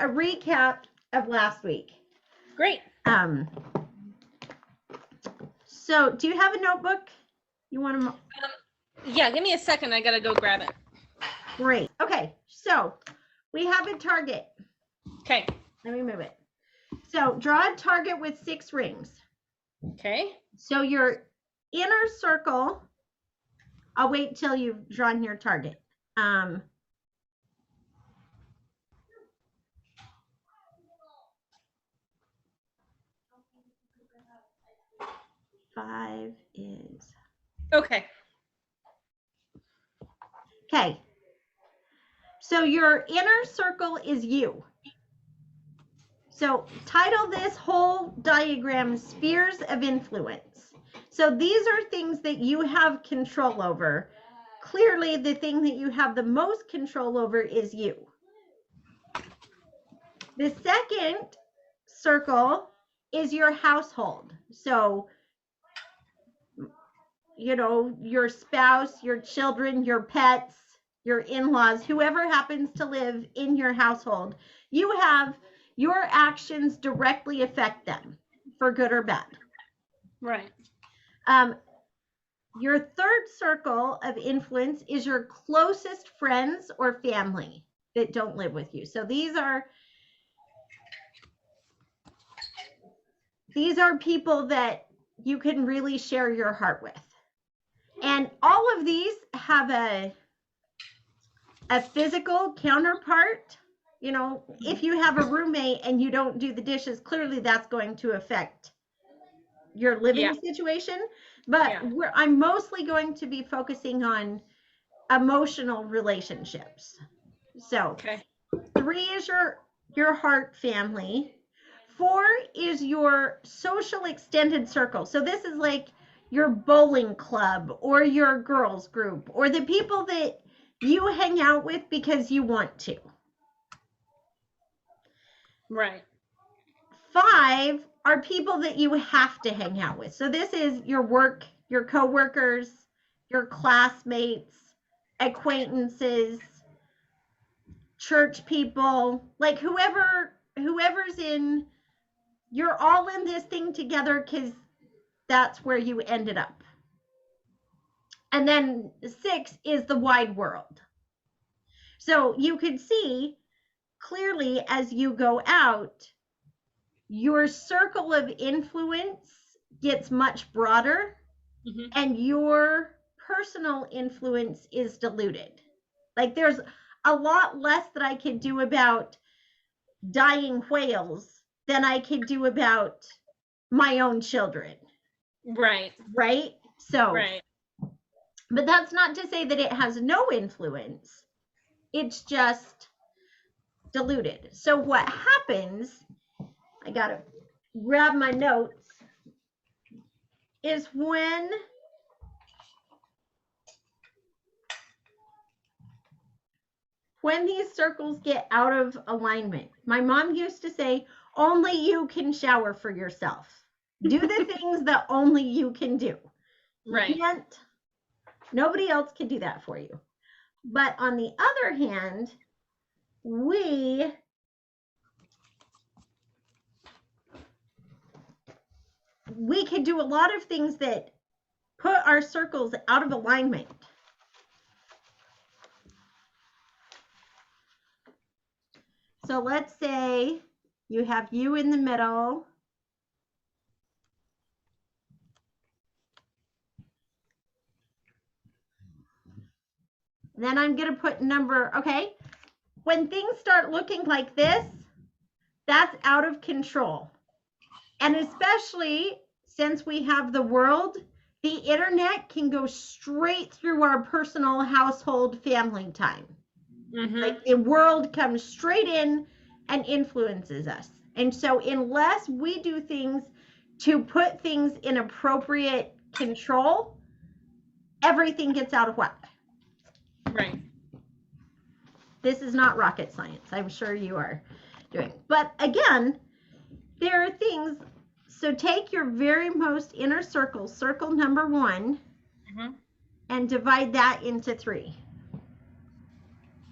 a recap of last week. Great. So do you have a notebook? You want to? Yeah, give me a second. I got to go grab it. Great. Okay. So we have a target. Okay. Let me move it. So draw a target with 6 rings. Okay. So your inner circle, I'll wait till you've drawn your target. 5 is. Okay. Okay. So your inner circle is you. So title this whole diagram Spheres of Influence. So these are things that you have control over. Clearly, the thing that you have the most control over is you. The second circle is your household. So, you know, your spouse, your children, your pets, your in-laws, whoever happens to live in your household, you have your actions directly affect them for good or bad. Right. Your third circle of influence is your closest friends or family that don't live with you. So these are people that you can really share your heart with. And all of these have a physical counterpart. You know, if you have a roommate and you don't do the dishes, clearly that's going to affect your living situation. But I'm mostly going to be focusing on emotional relationships. So 3 is your heart family. 4 is your social extended circle. So this is like your bowling club or your girls group or the people that you hang out with because you want to. Right. 5 are people that you have to hang out with. So this is your work, your coworkers, your classmates, acquaintances, church people, like whoever's in, you're all in this thing together because that's where you ended up. And then 6 is the wide world. So you could see clearly as you go out, your circle of influence gets much broader, and your personal influence is diluted. Like there's a lot less that I can do about dying whales than I can do about my own children. Right. Right? So, right. But that's not to say that it has no influence. It's just diluted. So what happens, I got to grab my notes, is when these circles get out of alignment. My mom used to say, only you can shower for yourself. Do the things that only you can do. Right. You can't, nobody else can do that for you. But on the other hand, we could do a lot of things that put our circles out of alignment. So let's say you have you in the middle. Then I'm going to put number, okay? When things start looking like this, that's out of control. And especially since we have the world, the internet can go straight through our personal household family time. Like the world comes straight in and influences us. And so unless we do things to put things in appropriate control, everything gets out of whack. Right. This is not rocket science. I'm sure you are doing. But again, there are things. So take your very most inner circle, circle number 1, and divide that into 3.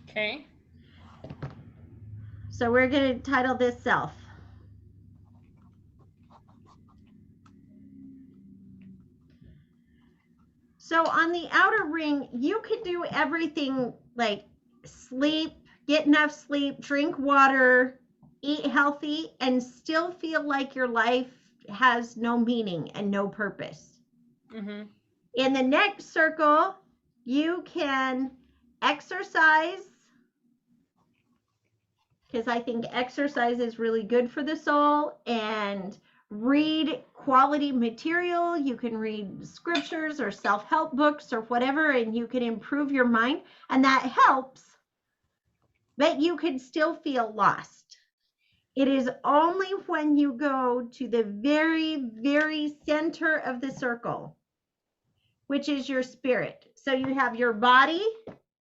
Okay. So we're going to title this Self. So on the outer ring, you could do everything like sleep, get enough sleep, drink water, eat healthy, and still feel like your life has no meaning and no purpose. Mm-hmm. In the next circle, you can exercise, because I think exercise is really good for the soul, and read quality material. You can read scriptures or self-help books or whatever, and you can improve your mind, and that helps, but you can still feel lost. It is only when you go to the very, very center of the circle, which is your spirit. So you have your body,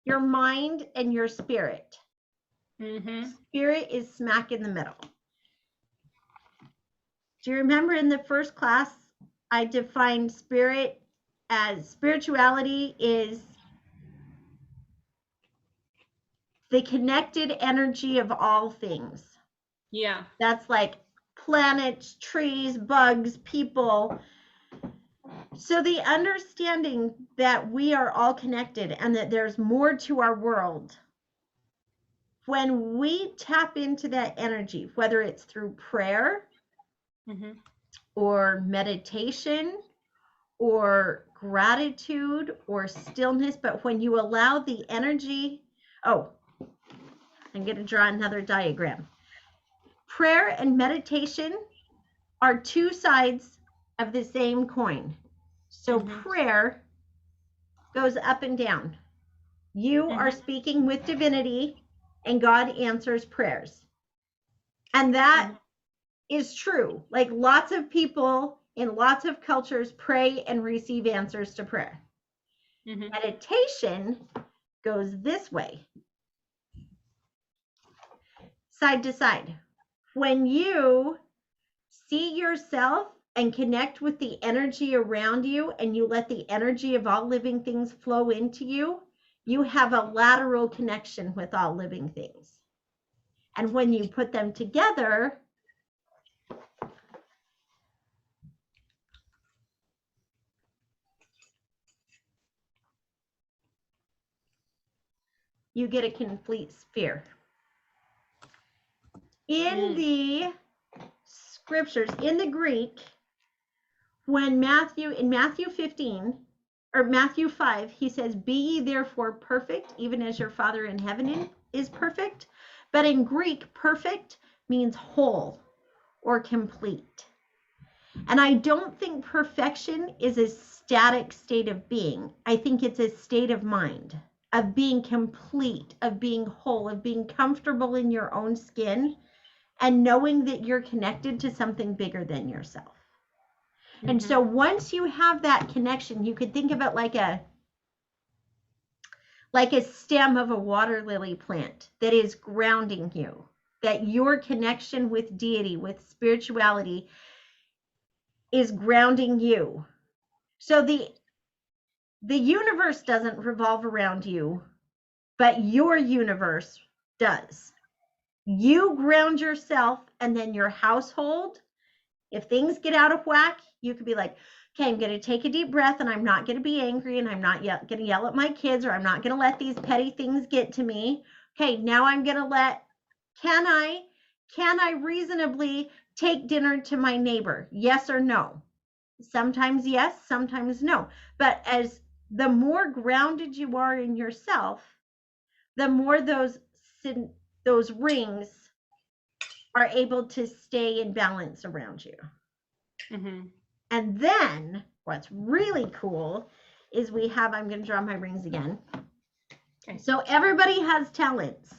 your mind, and your spirit. Mm-hmm. Spirit is smack in the middle. Do you remember in the first class, I defined spirit as spirituality is the connected energy of all things. Yeah. That's like planets, trees, bugs, people. So the understanding that we are all connected and that there's more to our world. When we tap into that energy, whether it's through prayer, Mm-hmm. or meditation or gratitude or stillness, but when you allow the energy, I'm going to draw another diagram. Prayer and meditation are two sides of the same coin. So prayer goes up and down. You are speaking with divinity and God answers prayers. And that is true. Like lots of people in lots of cultures pray and receive answers to prayer. Meditation goes this way, side to side. When you see yourself and connect with the energy around you and you let the energy of all living things flow into you, you have a lateral connection with all living things. And when you put them together, you get a complete sphere. In the scriptures, in the Greek, when in Matthew 15 or Matthew 5, he says, "Be ye therefore perfect, even as your Father in heaven is perfect." But in Greek, perfect means whole or complete. And I don't think perfection is a static state of being. I think it's a state of mind, of being complete, of being whole, of being comfortable in your own skin and knowing that you're connected to something bigger than yourself. And so once you have that connection, you could think of it like a stem of a water lily plant that is grounding you, that your connection with deity, with spirituality is grounding you. So the universe doesn't revolve around you, but your universe does. You ground yourself, and then your household, if things get out of whack, you could be like, okay, I'm going to take a deep breath and I'm not going to be angry and I'm not going to yell at my kids, or I'm not going to let these petty things get to me. Okay, now I'm going to can I reasonably take dinner to my neighbor? Yes or no? Sometimes yes, sometimes no. But as the more grounded you are in yourself, the more those rings are able to stay in balance around you. And then what's really cool is I'm going to draw my rings again. Okay. So everybody has talents.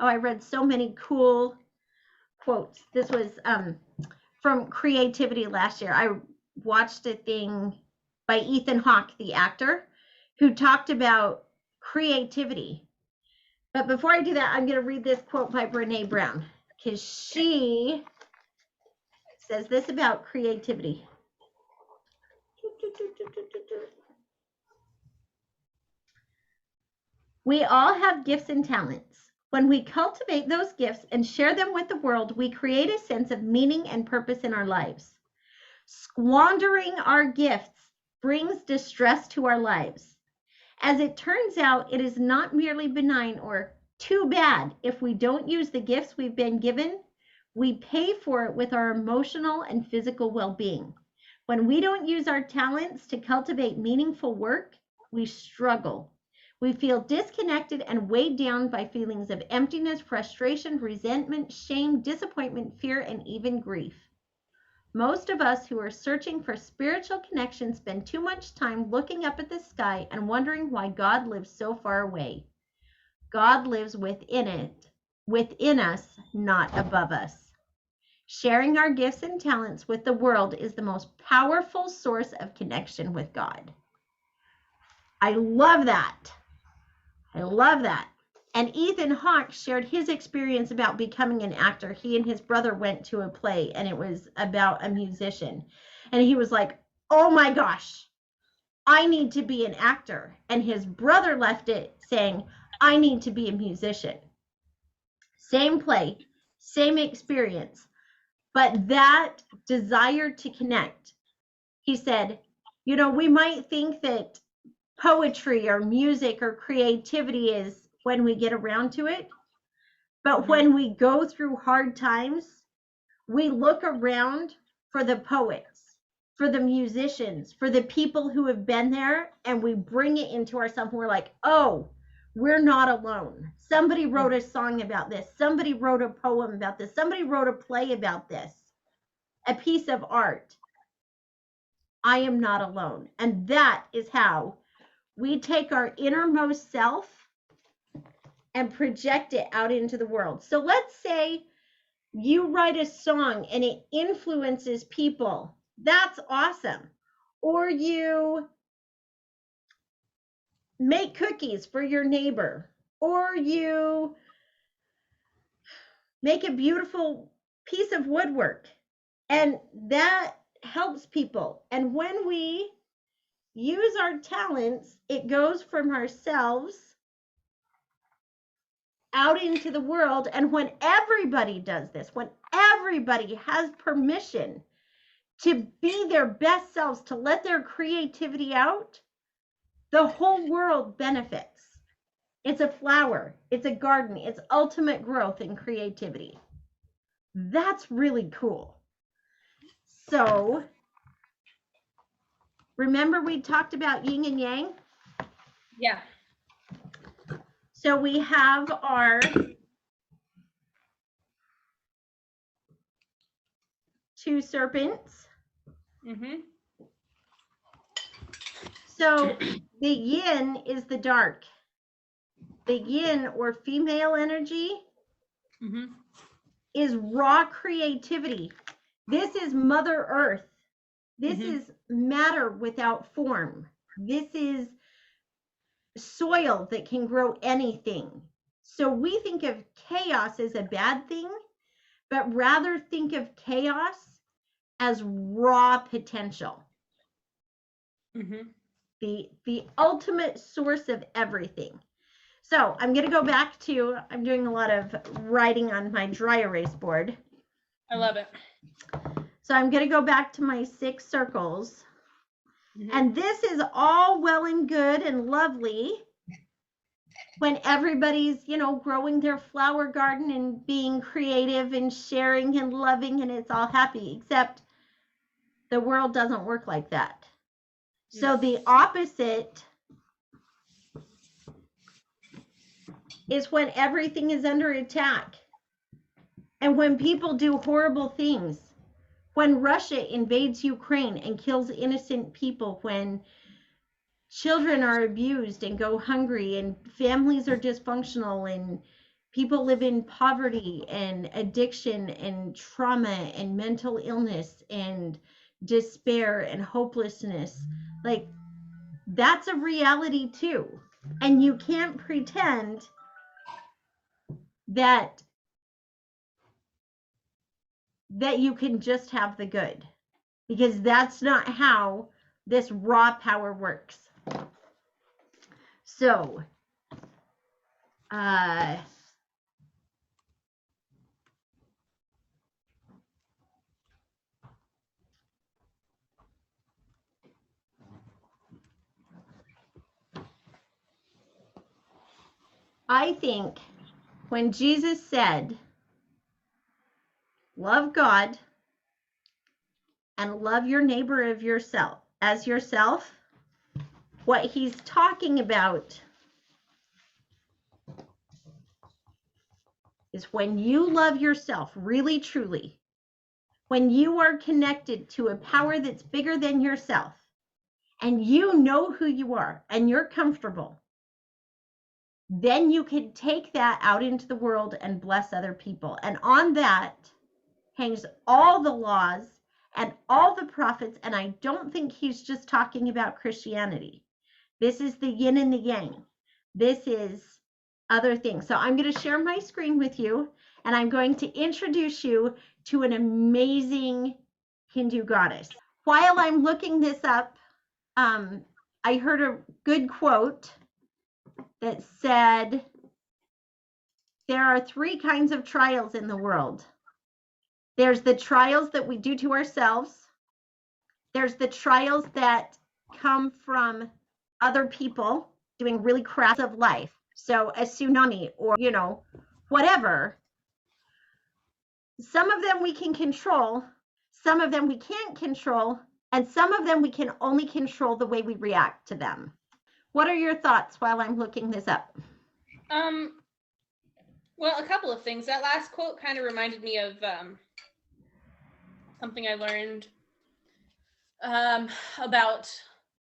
Oh, I read so many cool quotes. This was from Creativity last year. I watched a thing by Ethan Hawke, the actor, who talked about creativity. But before I do that, I'm going to read this quote by Brené Brown, because she says this about creativity. We all have gifts and talents. When we cultivate those gifts and share them with the world, we create a sense of meaning and purpose in our lives. Squandering our gifts brings distress to our lives. As it turns out, it is not merely benign or too bad if we don't use the gifts we've been given. We pay for it with our emotional and physical well-being. When we don't use our talents to cultivate meaningful work, we struggle. We feel disconnected and weighed down by feelings of emptiness, frustration, resentment, shame, disappointment, fear, and even grief. Most of us who are searching for spiritual connection spend too much time looking up at the sky and wondering why God lives so far away. God lives within us, not above us. Sharing our gifts and talents with the world is the most powerful source of connection with God. I love that. I love that. And Ethan Hawke shared his experience about becoming an actor. He and his brother went to a play, and it was about a musician. And he was like, oh my gosh, I need to be an actor. And his brother left it saying, I need to be a musician. Same play, same experience, but that desire to connect. He said, you know, we might think that poetry or music or creativity is when we get around to it. But when we go through hard times, we look around for the poets, for the musicians, for the people who have been there, and we bring it into ourselves. We're like, oh, we're not alone. Somebody wrote a song about this. Somebody wrote a poem about this. Somebody wrote a play about this, a piece of art. I am not alone. And that is how we take our innermost self and project it out into the world. So let's say you write a song and it influences people. That's awesome. Or you make cookies for your neighbor, or you make a beautiful piece of woodwork, and that helps people. And when we use our talents, it goes from ourselves out into the world. And when everybody does this, when everybody has permission to be their best selves, to let their creativity out, the whole world benefits. It's a flower, it's a garden, it's ultimate growth in creativity. That's really cool. So, remember we talked about yin and yang? Yeah. So we have our two serpents. So the yin is the dark. The yin, or female energy, is raw creativity. This is Mother Earth. This is matter without form. This is soil that can grow anything. So we think of chaos as a bad thing, but rather think of chaos as raw potential. The ultimate source of everything. So I'm going to go back to, I'm doing a lot of writing on my dry erase board. I love it. So I'm going to go back to my 6 circles. And this is all well and good and lovely when everybody's, you know, growing their flower garden and being creative and sharing and loving, and it's all happy, except the world doesn't work like that. So the opposite is when everything is under attack, and when people do horrible things, when Russia invades Ukraine and kills innocent people, when children are abused and go hungry, and families are dysfunctional, and people live in poverty and addiction and trauma and mental illness and despair and hopelessness. Like, that's a reality too. And you can't pretend that you can just have the good, because that's not how this raw power works. So Uh, I think when Jesus said, love God and love your neighbor of yourself as yourself, what he's talking about is when you love yourself really truly, when you are connected to a power that's bigger than yourself, and you know who you are and you're comfortable, then you can take that out into the world and bless other people. And on that hangs all the laws and all the prophets. And I don't think he's just talking about Christianity. This is the yin and the yang. This is other things. So I'm going to share my screen with you, and I'm going to introduce you to an amazing Hindu goddess. While I'm looking this up, I heard a good quote that said, there are three kinds of trials in the world. There's the trials that we do to ourselves. There's the trials that come from other people doing really crap of life. So a tsunami or, whatever. Some of them we can control. Some of them we can't control. And some of them we can only control the way we react to them. What are your thoughts while I'm looking this up? Well, a couple of things. That last quote kind of reminded me of something I learned about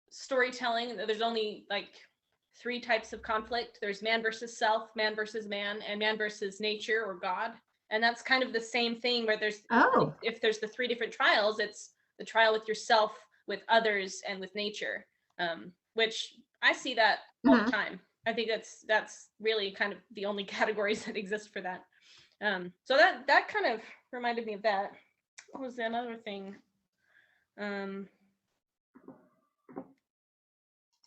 storytelling. There's only like 3 types of conflict. There's man versus self, man versus man, and man versus nature or God. And that's kind of the same thing where there's, if there's the 3 different trials, it's the trial with yourself, with others, and with nature, which I see that all the time. I think that's really kind of the only categories that exist for that. So that kind of reminded me of that. What was another thing? I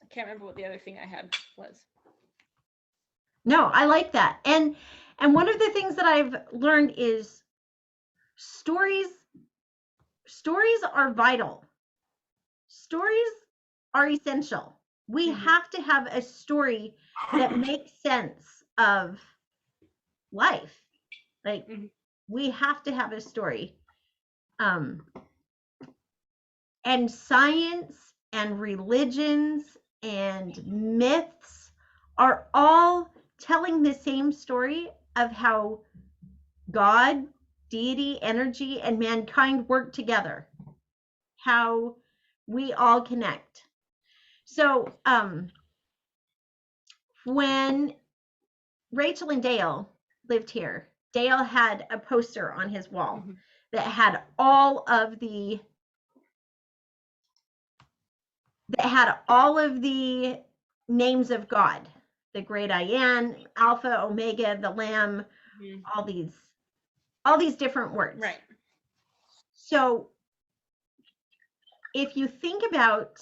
can't remember what the other thing I had was. No, I like that. And one of the things that I've learned is stories are vital. Stories are essential. We have to have a story that makes sense of life. Like we have to have a story. And science and religions and myths are all telling the same story of how God, deity, energy, and mankind work together, how we all connect. So when Rachel and Dale lived here, Dale had a poster on his wall that had all of the names of God, the great I am, Alpha, Omega, the Lamb, all these different words. Right. So if you think about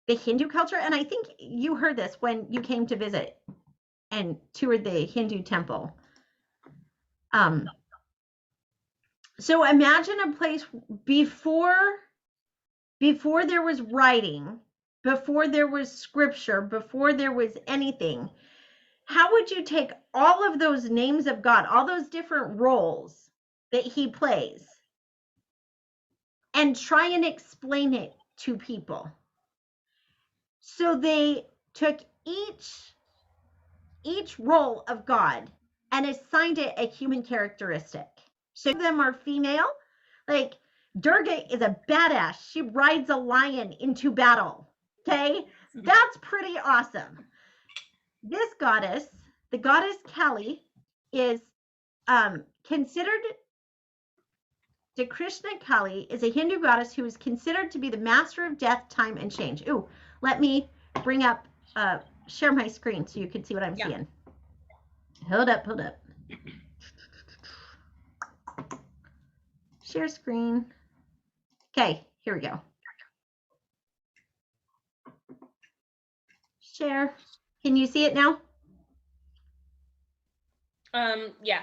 the Hindu culture, and I think you heard this when you came to visit and toured the Hindu temple. So imagine a place before there was writing, before there was scripture, before there was anything. How would you take all of those names of God, all those different roles that he plays, and try and explain it to people? So they took each role of God and assigned it a human characteristic. So some of them are female, like Durga is a badass. She rides a lion into battle. Okay, that's pretty awesome. This goddess, the goddess Kali, is considered, the Krishna Kali is a Hindu goddess who is considered to be the master of death, time, and change. Ooh, let me bring up, share my screen so you can see what I'm seeing. Hold up. Share screen. Okay, here we go. Share. Can you see it now? Yeah.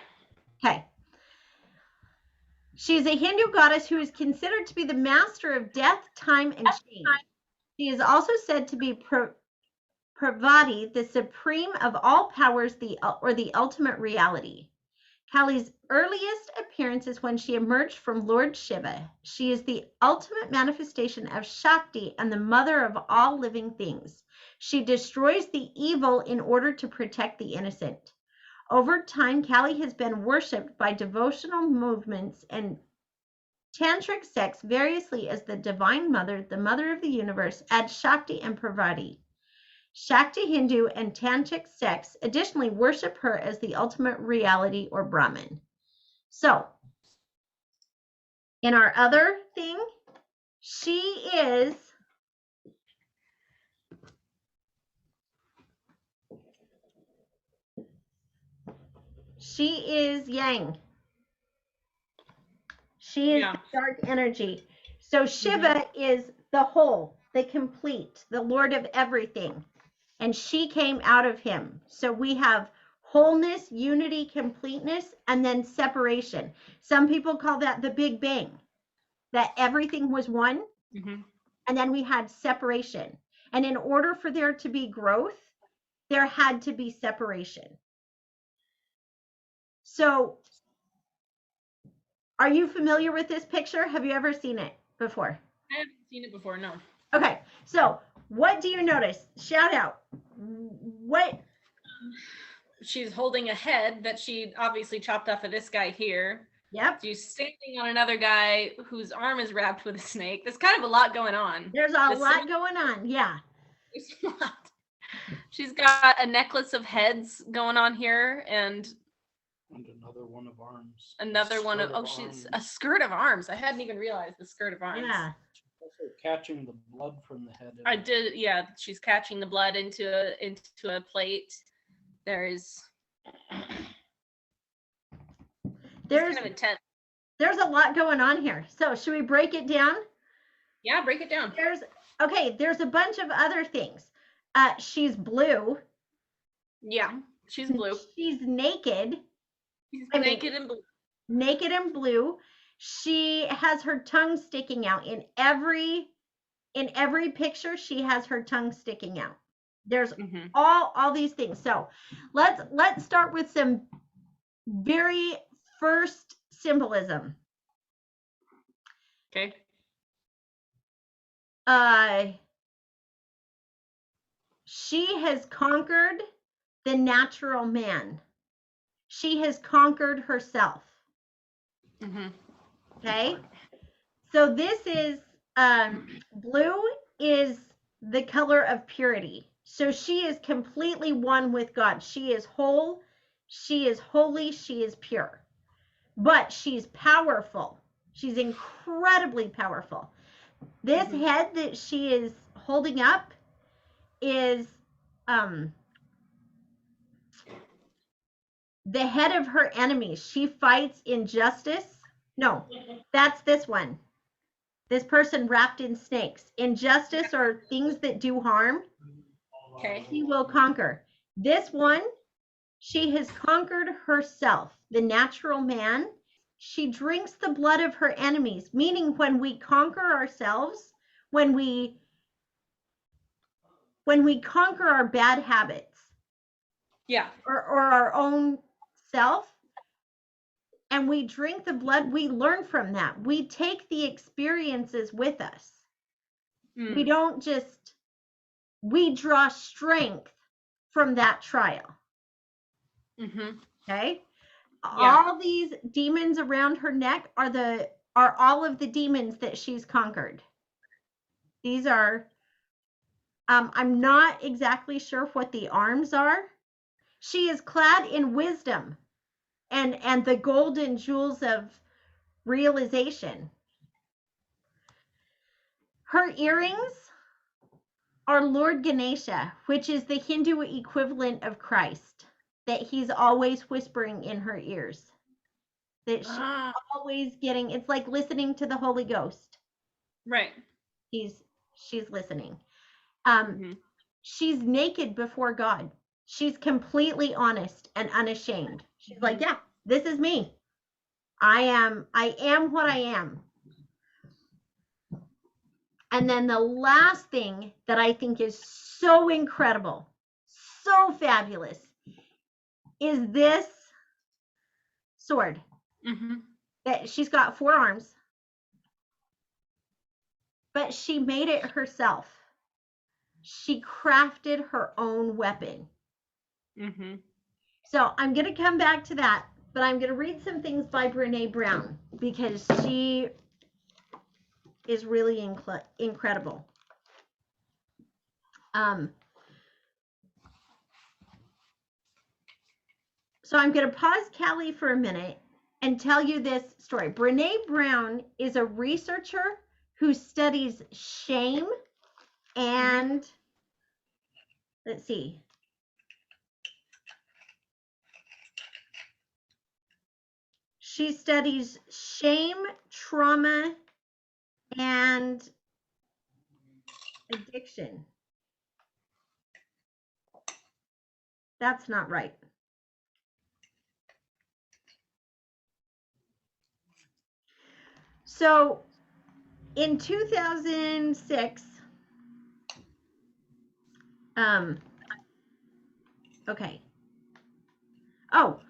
Okay. She's a Hindu goddess who is considered to be the master of death, time, and change. She is also said to be Pravati, the supreme of all powers, the ultimate reality. Kali's earliest appearance is when she emerged from Lord Shiva. She is the ultimate manifestation of Shakti and the mother of all living things. She destroys the evil in order to protect the innocent. Over time, Kali has been worshipped by devotional movements and tantric sects variously as the Divine Mother, the Mother of the Universe, Adi Shakti, and Pravati. Shakti Hindu and Tantric sects additionally worship her as the ultimate reality or Brahman. So, in our other thing, she is yang. She is the dark energy. So Shiva is the whole, the complete, the Lord of everything. And she came out of him. So we have wholeness, unity, completeness, and then separation. Some people call that the Big Bang, that everything was one. And then we had separation. And in order for there to be growth, there had to be separation. So are you familiar with this picture? Have you ever seen it before? I haven't seen it before, no. Okay, so what do you notice? Shout out. What? She's holding a head that she obviously chopped off of this guy here. Yep. She's standing on another guy whose arm is wrapped with a snake. There's kind of a lot going on. There's a lot going on, yeah. There's a lot. She's got a necklace of heads going on here, and another one of arms. Another one of she's a skirt of arms. I hadn't even realized the skirt of arms. Yeah. Also catching the blood from the head. I did, yeah. She's catching the blood into a plate. There's kind of intense. There's a lot going on here. So should we break it down? Yeah, break it down. There's a bunch of other things. She's blue. Yeah, she's blue. She's naked. She's naked and blue. Naked and blue. She has her tongue sticking out in every picture. She has her tongue sticking out. There's all these things. So let's start with some very first symbolism. Okay. She has conquered the natural man. She has conquered herself. Okay. So this is blue is the color of purity. So she is completely one with God. She is whole. She is holy. She is pure. But she's powerful. She's incredibly powerful. This head that she is holding up is the head of her enemies. She fights injustice. No, that's this one. This person wrapped in snakes. Injustice or things that do harm. Okay. She will conquer. This one, she has conquered herself, the natural man. She drinks the blood of her enemies, meaning when we conquer ourselves, when we conquer our bad habits. Yeah. Or our own self, and we drink the blood, we learn from that. We take the experiences with us. We don't just, we draw strength from that trial. Okay. Yeah. All these demons around her neck are all of the demons that she's conquered. These are, I'm not exactly sure what the arms are. She is clad in wisdom and the golden jewels of realization. Her earrings are Lord Ganesha, which is the Hindu equivalent of Christ, that he's always whispering in her ears. That she's always getting, it's like listening to the Holy Ghost. Right. She's listening. She's naked before God. She's completely honest and unashamed. She's like, yeah, this is me. I am what I am. And then the last thing that I think is so incredible, so fabulous, is this sword. That she's got 4 arms, but she made it herself. She crafted her own weapon. So I'm going to come back to that, but I'm going to read some things by Brene Brown because she is really incredible. So I'm going to pause Callie for a minute and tell you this story. Brene Brown is a researcher who studies shame and, let's see, she studies shame, trauma, and addiction. That's not right. So in 2006, okay. Oh,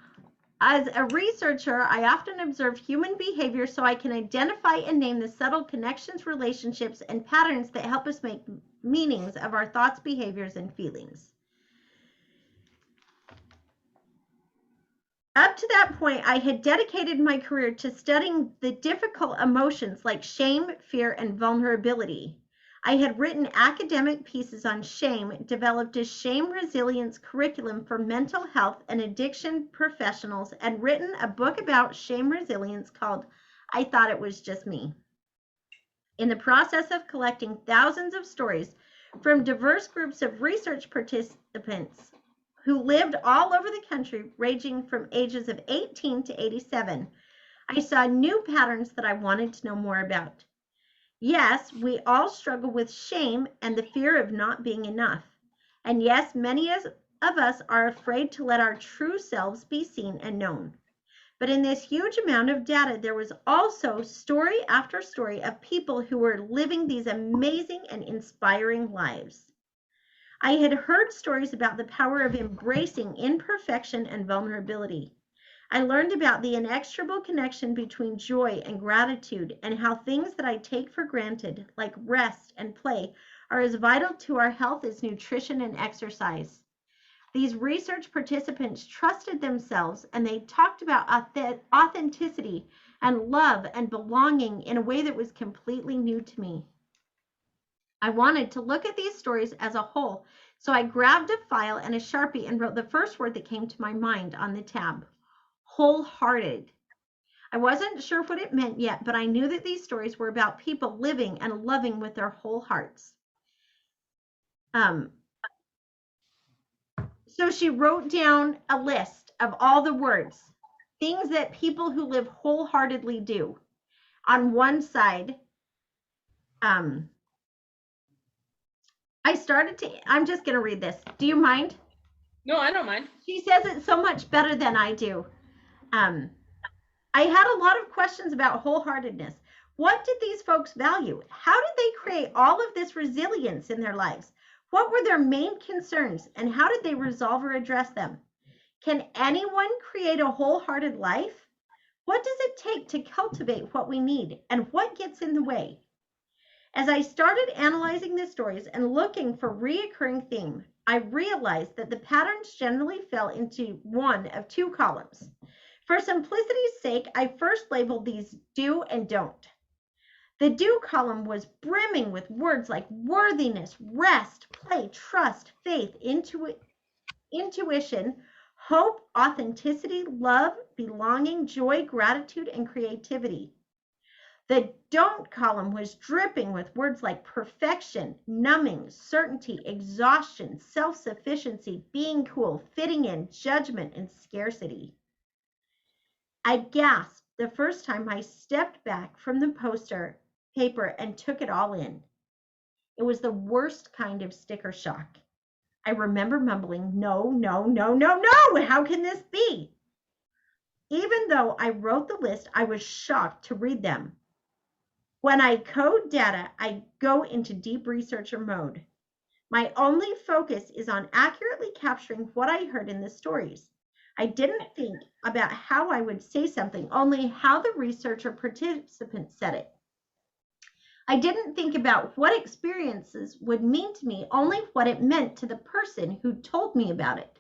as a researcher, I often observe human behavior so I can identify and name the subtle connections, relationships, and patterns that help us make meanings of our thoughts, behaviors, and feelings. Up to that point, I had dedicated my career to studying the difficult emotions like shame, fear, and vulnerability. I had written academic pieces on shame, developed a shame resilience curriculum for mental health and addiction professionals, and written a book about shame resilience called I Thought It Was Just Me. In the process of collecting thousands of stories from diverse groups of research participants who lived all over the country, ranging from ages of 18 to 87, I saw new patterns that I wanted to know more about. Yes, we all struggle with shame and the fear of not being enough. And yes, many of us are afraid to let our true selves be seen and known. But in this huge amount of data, there was also story after story of people who were living these amazing and inspiring lives. I had heard stories about the power of embracing imperfection and vulnerability. I learned about the inexorable connection between joy and gratitude and how things that I take for granted, like rest and play, are as vital to our health as nutrition and exercise. These research participants trusted themselves and they talked about authenticity and love and belonging in a way that was completely new to me. I wanted to look at these stories as a whole, so I grabbed a file and a Sharpie and wrote the first word that came to my mind on the tab: wholehearted. I wasn't sure what it meant yet, but I knew that these stories were about people living and loving with their whole hearts. So she wrote down a list of all the words, things that people who live wholeheartedly do. On one side, I'm just going to read this. Do you mind? No, I don't mind. She says it so much better than I do. I had a lot of questions about wholeheartedness. What did these folks value? How did they create all of this resilience in their lives? What were their main concerns and how did they resolve or address them? Can anyone create a wholehearted life? What does it take to cultivate what we need and what gets in the way? As I started analyzing the stories and looking for reoccurring theme, I realized that the patterns generally fell into one of 2 columns. For simplicity's sake, I first labeled these do and don't. The do column was brimming with words like worthiness, rest, play, trust, faith, intuition, hope, authenticity, love, belonging, joy, gratitude, and creativity. The don't column was dripping with words like perfection, numbing, certainty, exhaustion, self-sufficiency, being cool, fitting in, judgment, and scarcity. I gasped the first time I stepped back from the poster paper and took it all in. It was the worst kind of sticker shock. I remember mumbling, no, no, no, no, no, how can this be? Even though I wrote the list, I was shocked to read them. When I code data, I go into deep researcher mode. My only focus is on accurately capturing what I heard in the stories. I didn't think about how I would say something, only how the researcher participant said it. I didn't think about what experiences would mean to me, only what it meant to the person who told me about it.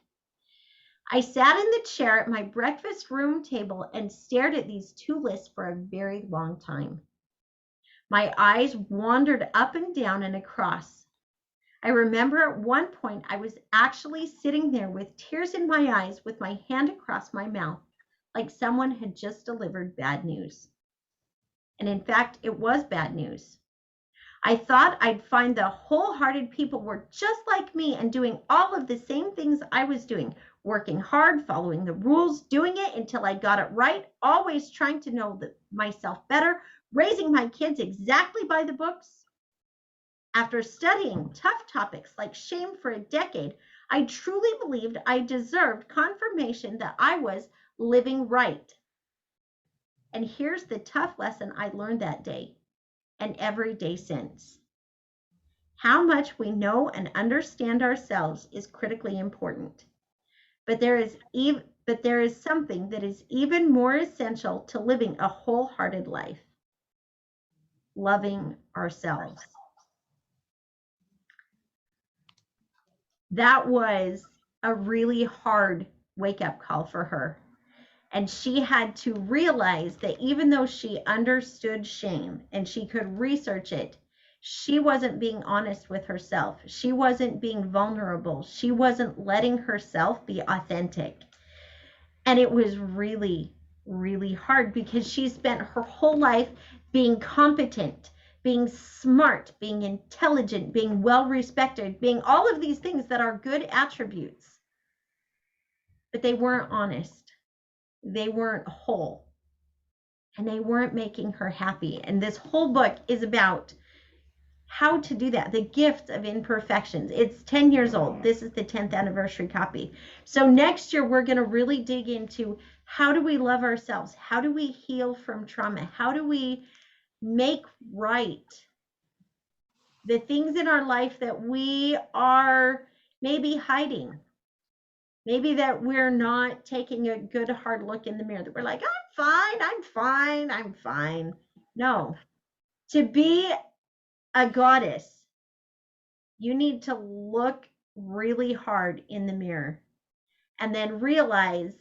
I sat in the chair at my breakfast room table and stared at these two lists for a very long time. My eyes wandered up and down and across. I remember at one point I was actually sitting there with tears in my eyes with my hand across my mouth, like someone had just delivered bad news. And in fact, it was bad news. I thought I'd find the wholehearted people were just like me and doing all of the same things I was doing, working hard, following the rules, doing it until I got it right, always trying to know myself better, raising my kids exactly by the books. After studying tough topics like shame for a decade, I truly believed I deserved confirmation that I was living right. And here's the tough lesson I learned that day and every day since. How much we know and understand ourselves is critically important. But there is something that is even more essential to living a wholehearted life: loving ourselves. That was a really hard wake-up call for her. And she had to realize that even though she understood shame and she could research it, she wasn't being honest with herself. She wasn't being vulnerable. She wasn't letting herself be authentic. And it was really, really hard because she spent her whole life being competent, being smart, being intelligent, being well-respected, being all of these things that are good attributes. But they weren't honest. They weren't whole. And they weren't making her happy. And this whole book is about how to do that, the gift of imperfections. It's 10 years old. This is the 10th anniversary copy. So next year, we're going to really dig into how do we love ourselves? How do we heal from trauma? How do we make right the things in our life that we are maybe hiding? Maybe that we're not taking a good hard look in the mirror, that we're like, I'm fine, I'm fine, I'm fine. No. To be a goddess, you need to look really hard in the mirror and then realize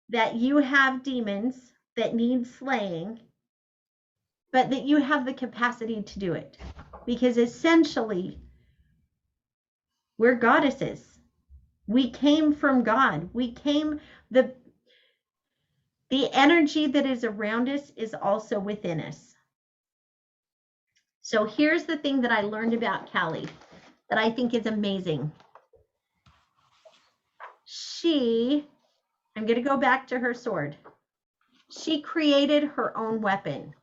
that you have demons that need slaying, but that you have the capacity to do it. Because essentially, we're goddesses. We came from God. We came, the energy that is around us is also within us. So here's the thing that I learned about Callie that I think is amazing. I'm going to go back to her sword. She created her own weapon.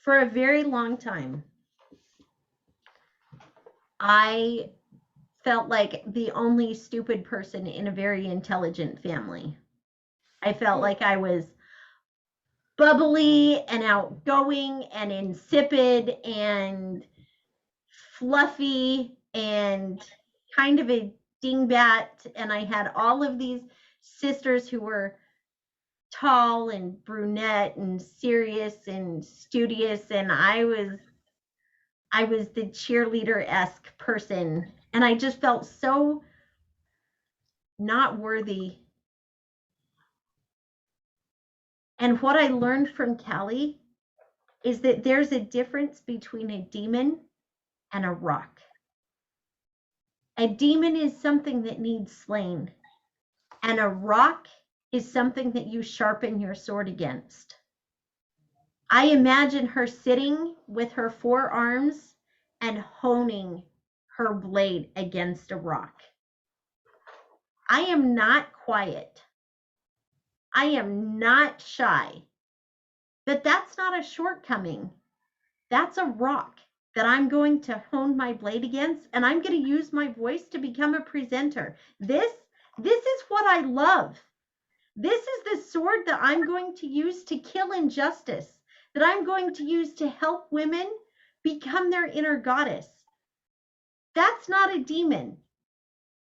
For a very long time, I felt like the only stupid person in a very intelligent family. I felt like I was bubbly and outgoing and insipid and fluffy and kind of a dingbat. And I had all of these sisters who were tall and brunette and serious and studious, and I was the cheerleader-esque person, and I just felt so not worthy. And what I learned from Callie is that there's a difference between a demon and a rock. A demon is something that needs slain, and a rock is something that you sharpen your sword against. I imagine her sitting with her forearms and honing her blade against a rock. I am not quiet. I am not shy. But that's not a shortcoming. That's a rock that I'm going to hone my blade against, and I'm going to use my voice to become a presenter. This is what I love. This is the sword that I'm going to use to kill injustice, that I'm going to use to help women become their inner goddess. That's not a demon.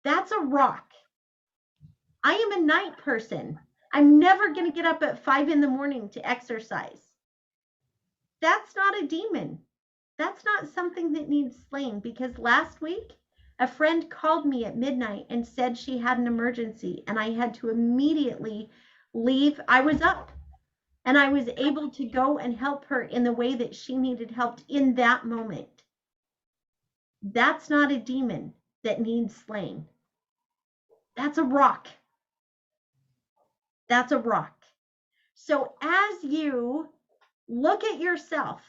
That's a rock. I am a night person. I'm never going to get up at 5 a.m. to exercise. That's not a demon. That's not something that needs slaying, because last week a friend called me at midnight and said she had an emergency, and I had to immediately leave. I was up and I was able to go and help her in the way that she needed helped in that moment. That's not a demon that needs slaying. That's a rock. That's a rock. So as you look at yourself,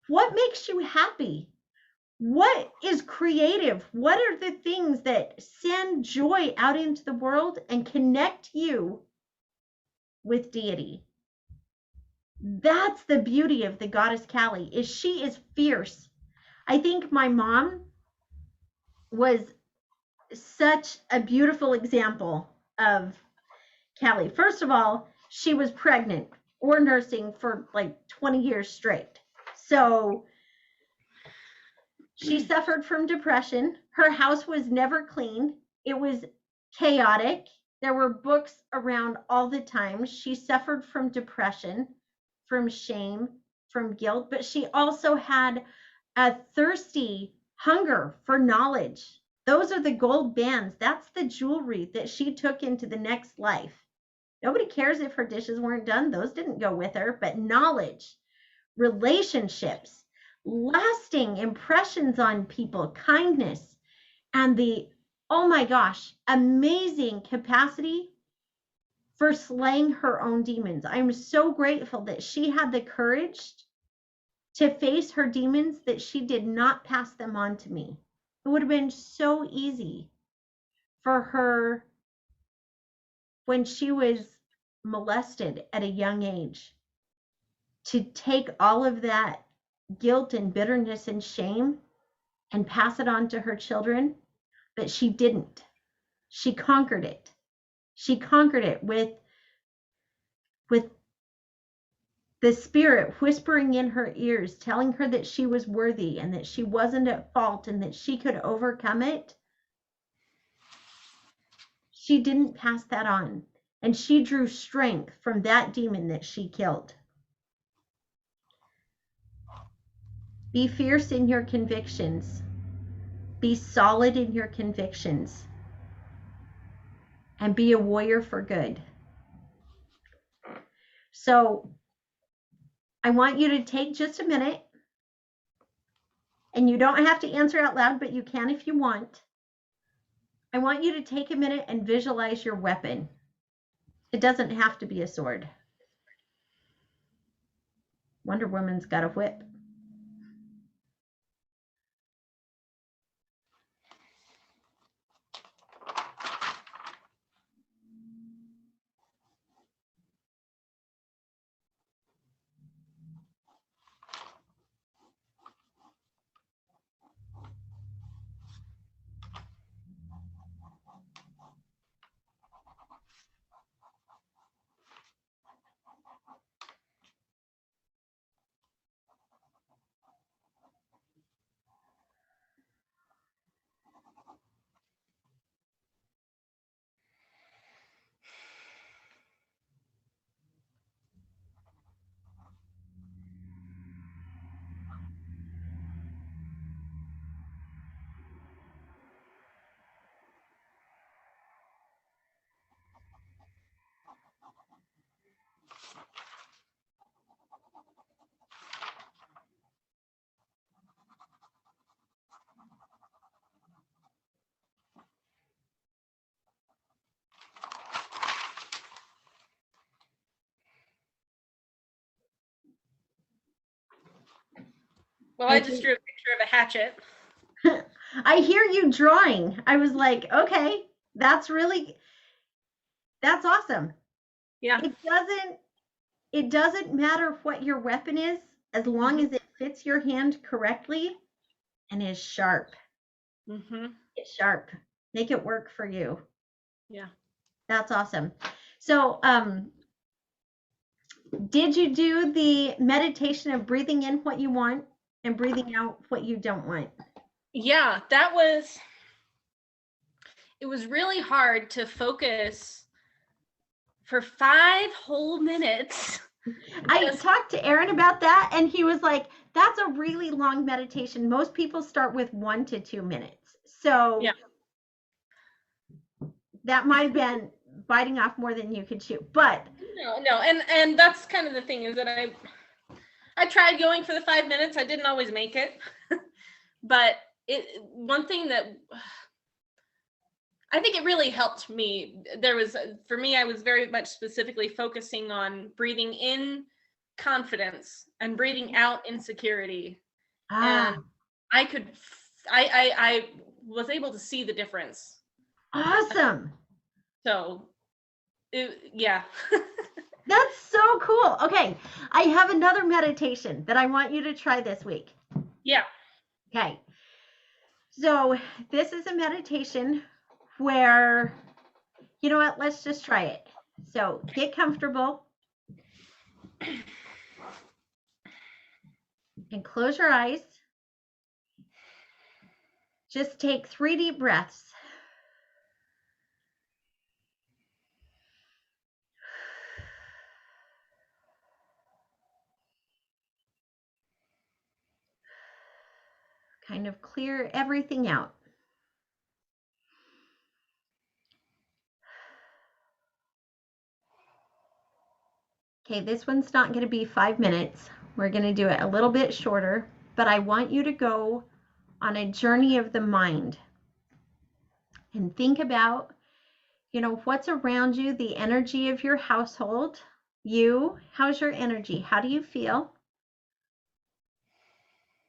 what makes you happy? What is creative? What are the things that send joy out into the world and connect you with deity? That's the beauty of the goddess Kali, is she is fierce. I think my mom was such a beautiful example of Kali. First of all, she was pregnant or nursing for like 20 years straight. So she suffered from depression. Her house was never clean. It was chaotic. There were books around all the time. She suffered from depression, from shame, from guilt, but she also had a thirsty hunger for knowledge. Those are the gold bands. That's the jewelry that she took into the next life. Nobody cares if her dishes weren't done. Those didn't go with her, but knowledge, relationships, lasting impressions on people, kindness, and the, oh my gosh, amazing capacity for slaying her own demons. I'm so grateful that she had the courage to face her demons, that she did not pass them on to me. It would have been so easy for her when she was molested at a young age to take all of that guilt and bitterness and shame and pass it on to her children, but she didn't. She conquered it. She conquered it with the spirit whispering in her ears, telling her that she was worthy and that she wasn't at fault and that she could overcome it. She didn't pass that on, and she drew strength from that demon that she killed. Be fierce in your convictions. Be solid in your convictions. And be a warrior for good. So I want you to take just a minute, and you don't have to answer out loud, but you can if you want. I want you to take a minute and visualize your weapon. It doesn't have to be a sword. Wonder Woman's got a whip. Well, I just drew a picture of a hatchet. I hear you drawing. I was like, okay, that's awesome. Yeah. It doesn't it doesn't matter what your weapon is, as long Mhm. as it fits your hand correctly and is sharp. Mhm. It's sharp. Make it work for you. Yeah. That's awesome. So, did you do the meditation of breathing in what you want and breathing out what you don't want? Yeah, it was really hard to focus for 5 whole minutes. I Just talked to Aaron about that, and he was like, that's a really long meditation. Most people start with 1 to 2 minutes. So yeah. that might have been biting off more than you could chew. But No, and that's kind of the thing, is that I tried going for the 5 minutes. I didn't always make it. But one thing that I think it really helped me, for me, I was very much specifically focusing on breathing in confidence and breathing out insecurity. And I could, I was able to see the difference. awesome. So, yeah. That's so cool. Okay, I have another meditation that I want you to try this week. Yeah. Okay. So, this is a meditation where, you know what, let's just try it. So, get comfortable and close your eyes. Just take 3 deep breaths. Kind of clear everything out. Okay, this one's not going to be 5 minutes. We're going to do it a little bit shorter, but I want you to go on a journey of the mind and think about, what's around you, the energy of your household. How's your energy? How do you feel?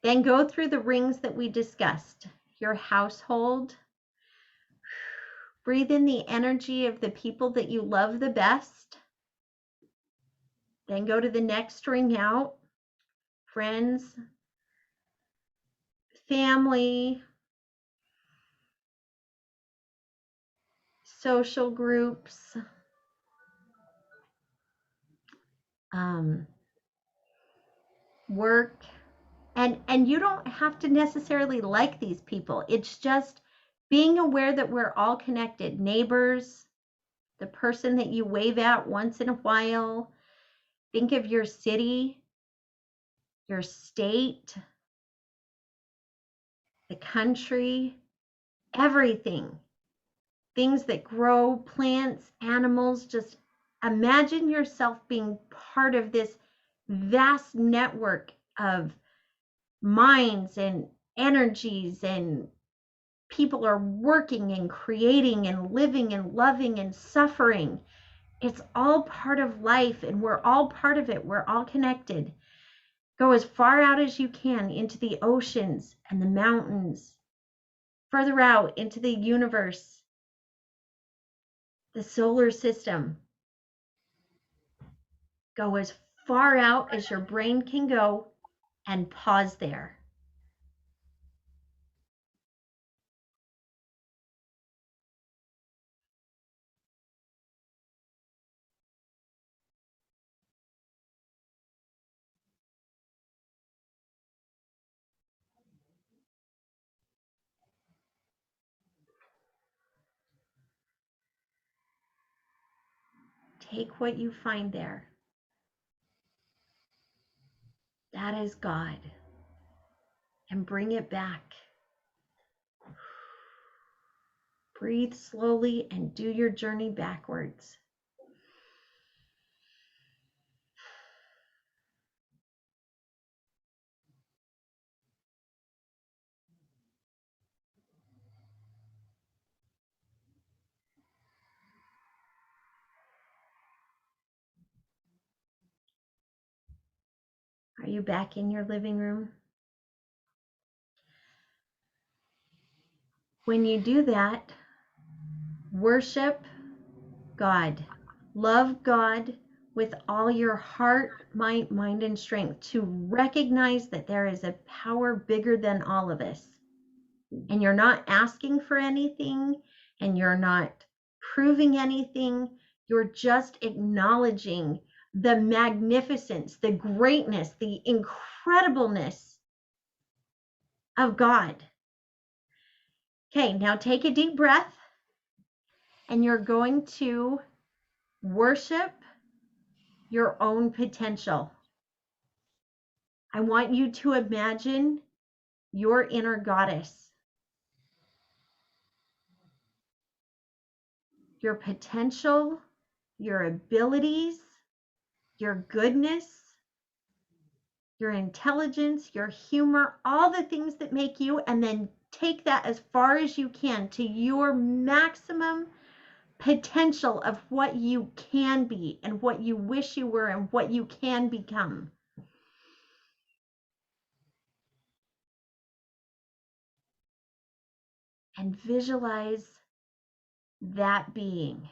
Then go through the rings that we discussed. Your household. Breathe in the energy of the people that you love the best. Then go to the next ring out. Friends, family, social groups, work. And you don't have to necessarily like these people. It's just being aware that we're all connected. Neighbors, the person that you wave at once in a while. Think of your city, your state, the country, everything. Things that grow, plants, animals. Just imagine yourself being part of this vast network of minds and energies, and people are working and creating and living and loving and suffering. It's all part of life, and we're all part of it. We're all connected. Go as far out as you can into the oceans and the mountains, further out into the universe, the solar system. Go as far out as your brain can go and pause there. Take what you find there. That is God. And bring it back. Breathe slowly and do your journey backwards. Are you back in your living room? When you do that, worship God. Love God with all your heart, might, mind, and strength to recognize that there is a power bigger than all of us. And you're not asking for anything, and you're not proving anything. You're just acknowledging the magnificence, the greatness, the incredibleness of God. Okay, now take a deep breath, and you're going to worship your own potential. I want you to imagine your inner goddess, your potential, your abilities, your goodness, your intelligence, your humor, all the things that make you, and then take that as far as you can to your maximum potential of what you can be and what you wish you were and what you can become. And visualize that being.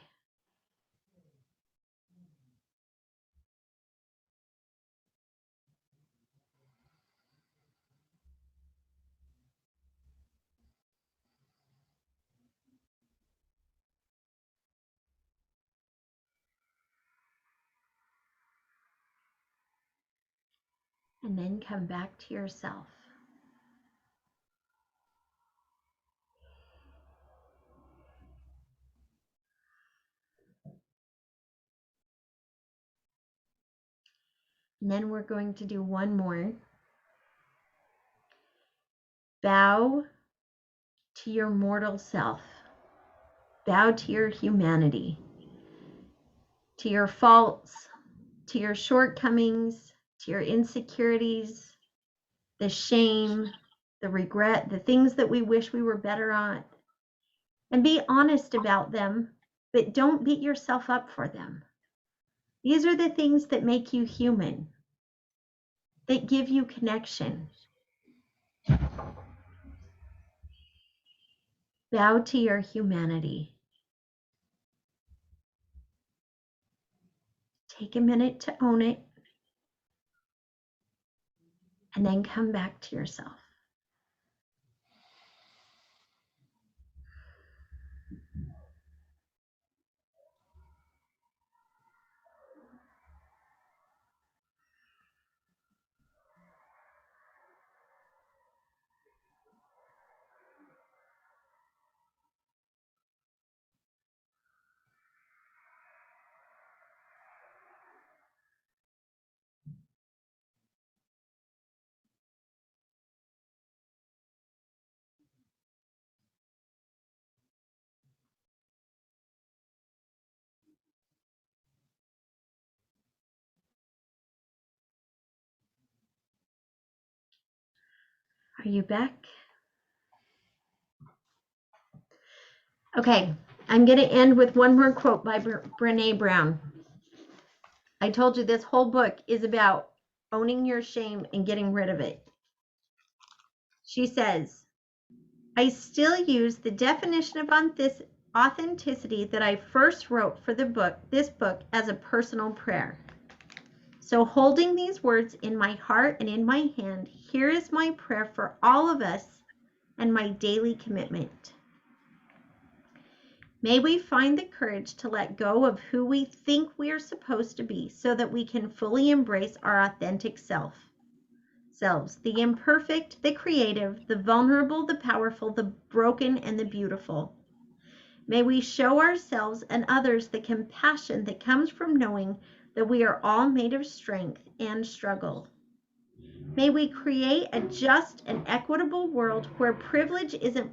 And then come back to yourself. And then we're going to do one more. Bow to your mortal self. Bow to your humanity, to your faults, to your shortcomings, to your insecurities, the shame, the regret, the things that we wish we were better at. And be honest about them, but don't beat yourself up for them. These are the things that make you human, that give you connection. Bow to your humanity. Take a minute to own it, and then come back to yourself. Are you back? Okay, I'm going to end with one more quote by Brené Brown. I told you this whole book is about owning your shame and getting rid of it. She says, I still use the definition of authenticity that I first wrote for this book as a personal prayer. So holding these words in my heart and in my hand, here is my prayer for all of us and my daily commitment. May we find the courage to let go of who we think we are supposed to be so that we can fully embrace our authentic selves, the imperfect, the creative, the vulnerable, the powerful, the broken, and the beautiful. May we show ourselves and others the compassion that comes from knowing that we are all made of strength and struggle. May we create a just and equitable world where privilege isn't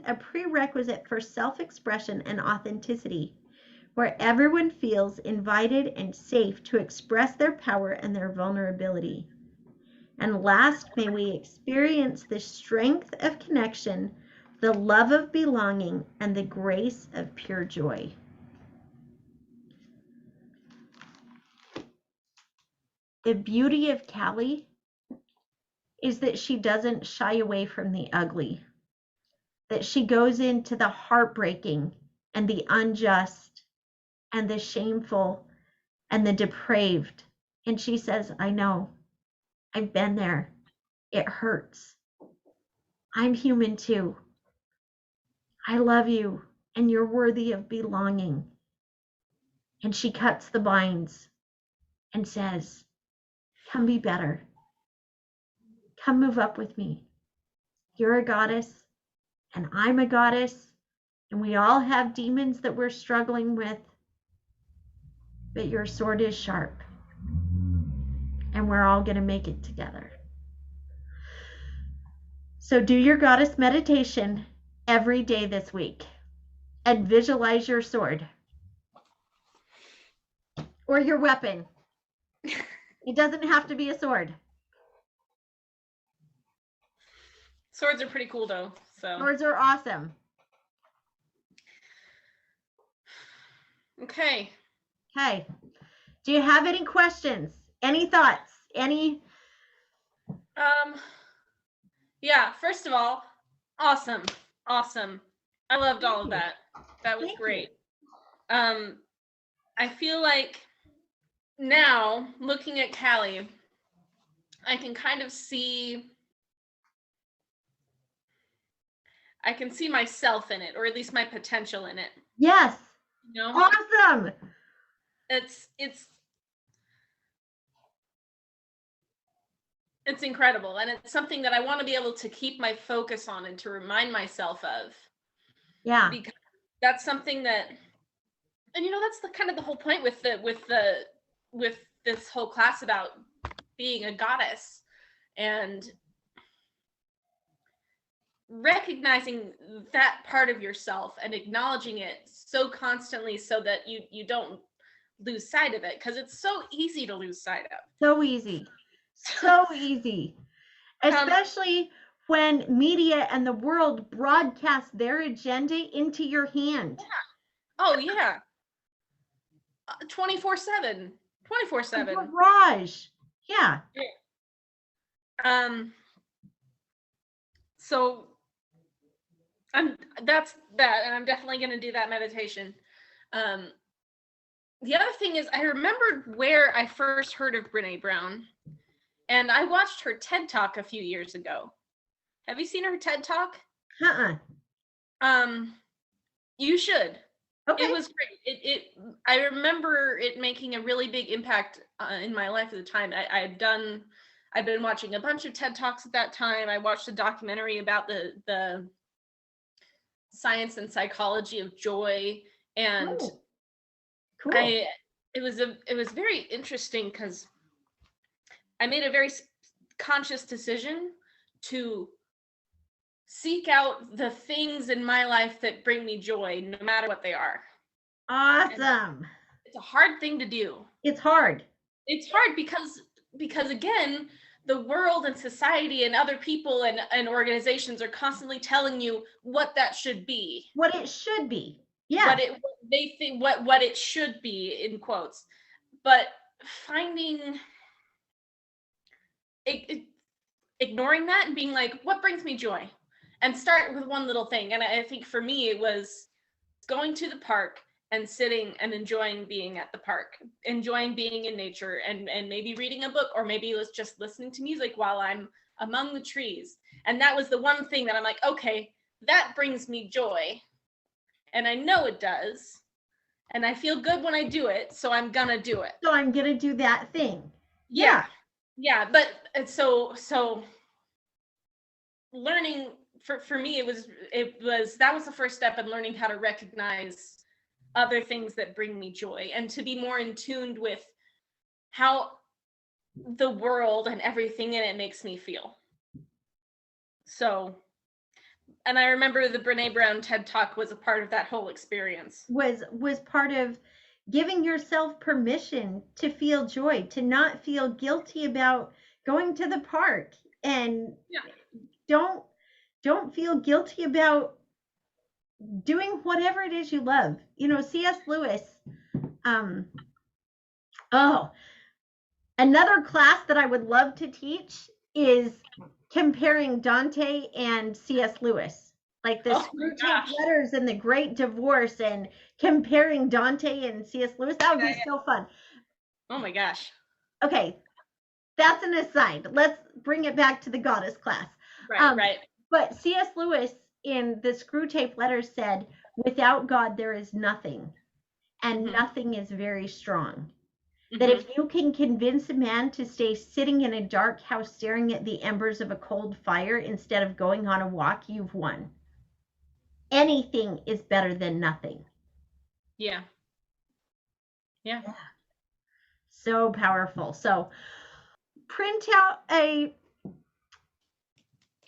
a prerequisite for self-expression and authenticity, where everyone feels invited and safe to express their power and their vulnerability. And last, may we experience the strength of connection, the love of belonging, and the grace of pure joy. The beauty of Callie is that she doesn't shy away from the ugly, that she goes into the heartbreaking and the unjust and the shameful and the depraved. And she says, I know. I've been there. It hurts. I'm human too. I love you, and you're worthy of belonging. And she cuts the binds and says, come be better. Come move up with me. You're a goddess, and I'm a goddess, and we all have demons that we're struggling with, but your sword is sharp, and we're all going to make it together. So do your goddess meditation every day this week and visualize your sword or your weapon. It doesn't have to be a sword. Swords are pretty cool though. So Swords are awesome. Okay. Okay. Do you have any questions? Any thoughts? Any? Yeah, first of all, awesome. I loved all of that. That was Thank great. I feel like now looking at Callie, I can kind of see myself in it, or at least my potential in it. Yes. You know? Awesome. It's incredible, and it's something that I want to be able to keep my focus on and to remind myself of. Yeah. Because that's something that, and that's the kind of the whole point with this whole class about being a goddess and recognizing that part of yourself and acknowledging it so constantly so that you don't lose sight of it, because it's so easy to lose sight of. So easy. So easy. Especially when media and the world broadcast their agenda into your hand. Yeah. Oh, yeah. 24/7. 24/7. Barrage. Yeah. So that's that, and I'm definitely going to do that meditation. The other thing is, I remembered where I first heard of Brené Brown, and I watched her TED Talk a few years ago. Have you seen her TED Talk? You should. Okay. It was great. I remember it making a really big impact in my life at the time. I've been watching a bunch of TED Talks at that time. I watched a documentary about the science and psychology of joy, and cool. It was very interesting because I made a very conscious decision to seek out the things in my life that bring me joy, no matter what they are. Awesome. And it's a hard thing to do. It's hard. It's hard because again, the world and society and other people and organizations are constantly telling you what that should be. What it should be. Yeah. What they think what it should be, in quotes. But finding ignoring that and being like, what brings me joy? And start with one little thing. And I think for me, it was going to the park and sitting and enjoying being at the park, enjoying being in nature, and maybe reading a book, or maybe just listening to music while I'm among the trees. And that was the one thing that I'm like, okay, that brings me joy. And I know it does. And I feel good when I do it, so I'm gonna do it. So I'm gonna do that thing. Yeah. But so learning for me, it was that was the first step in learning how to recognize other things that bring me joy, and to be more in tune with how the world and everything in it makes me feel. So, and I remember the Brené Brown TED Talk was a part of that whole experience. Was part of giving yourself permission to feel joy, to not feel guilty about going to the park, and don't feel guilty about doing whatever it is you love. C.S. Lewis. Another class that I would love to teach is comparing Dante and C.S. Lewis, like the Screwtape Letters and the Great Divorce, and comparing Dante and C.S. Lewis. That would be so fun. Oh my gosh. Okay, that's an aside. Let's bring it back to the goddess class. Right, right. But C.S. Lewis in the Screwtape Letters said, without God, there is nothing, and nothing is very strong. That if you can convince a man to stay sitting in a dark house staring at the embers of a cold fire instead of going on a walk, you've won. Anything is better than nothing. Yeah. Yeah. So powerful. So print out a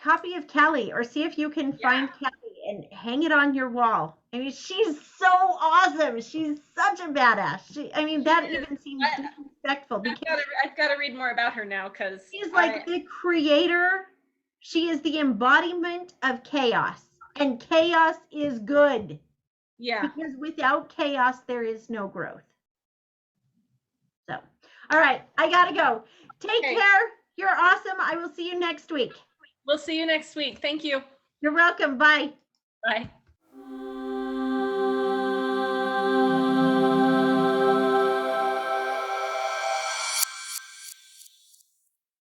copy of Kelly, or see if you can find Kelly and hang it on your wall. I mean, she's so awesome. She's such a badass. That even seems disrespectful because I've got to read more about her now, because she's like the creator. She is the embodiment of chaos, and chaos is good. Yeah. Because without chaos, there is no growth. So, all right, I gotta go. Take care. You're awesome. I will see you next week. We'll see you next week. Thank you. You're welcome. Bye. Bye.